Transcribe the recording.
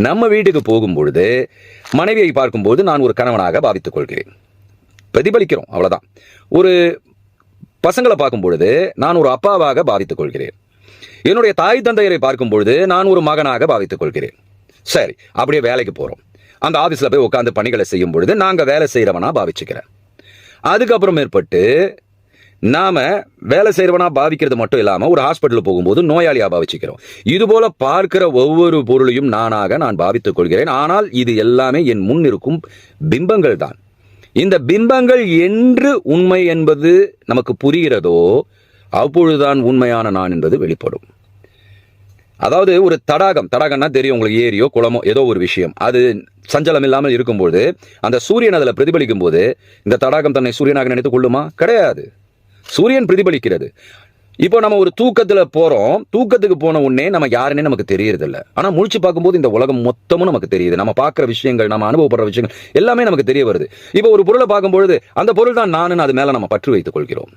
நம்ம வீட்டுக்கு போகும்பொழுது மனைவியை பார்க்கும்போது நான் ஒரு கணவனாக பாவித்துக் கொள்கிறேன். பிரதிபலிக்கிறோம், அவ்வளவுதான். ஒரு பசங்களை பார்க்கும் பொழுது நான் ஒரு அப்பாவாக பாவித்துக் கொள்கிறேன். என்னுடைய தாய் தந்தையரை பார்க்கும் பொழுது நான் ஒரு மகனாக பாவித்துக் கொள்கிறேன். சரி, அப்படியே வேலைக்கு போறோம். அந்த ஆபீஸ்ல போய் உட்காந்து பணிகளை செய்யும் பொழுது நாங்க வேலை செய்யறவனா பாவிச்சுக்கிறேன். அதுக்கப்புறம் மேற்பட்டு நாம வேலை செய்யறவனா பாவிக்கிறது மட்டும் இல்லாம ஒரு ஹாஸ்பிட்டல் போகும்போது நோயாளியா பாவிச்சுக்கிறோம். இது போல பார்க்கிற ஒவ்வொரு பொருளையும் நான் பாவித்துக் கொள்கிறேன். ஆனால் இது எல்லாமே என் முன் இருக்கும் பிம்பங்கள் தான். இந்த பிம்பங்கள் என்று உண்மை என்பது நமக்கு புரிகிறதோ அப்பொழுதுதான் உண்மையான நான் என்பது வெளிப்படும். அதாவது ஒரு தடாகம்னா தெரியும் உங்களுக்கு, ஏரியோ குளமோ ஏதோ ஒரு விஷயம், அது சஞ்சலம் இல்லாமல் இருக்கும்போது அந்த சூரியன் அதில் பிரதிபலிக்கும் போது இந்த தடாகம் தன்னை சூரியனாக நினைத்துக் கொள்ளுமா? கிடையாது. சூரியன் பிரதிபலிக்கிறது. இப்போ நம்ம ஒரு தூக்கத்துல போறோம், தூக்கத்துக்கு போன உடனே நம்ம யாருன்னே நமக்கு தெரியறதில்ல. ஆனா முழிச்சு பார்க்கும்போது இந்த உலகம் மொத்தமும் நமக்கு தெரியுது. நம்ம பார்க்குற விஷயங்கள், நம்ம அனுபவப்படுற விஷயங்கள் எல்லாமே நமக்கு தெரிய வருது. இப்போ ஒரு பொருளை பார்க்கும்பொழுது அந்த பொருள் தான் நான், அது மேல நம்ம பற்று வைத்துக் கொள்கிறோம்.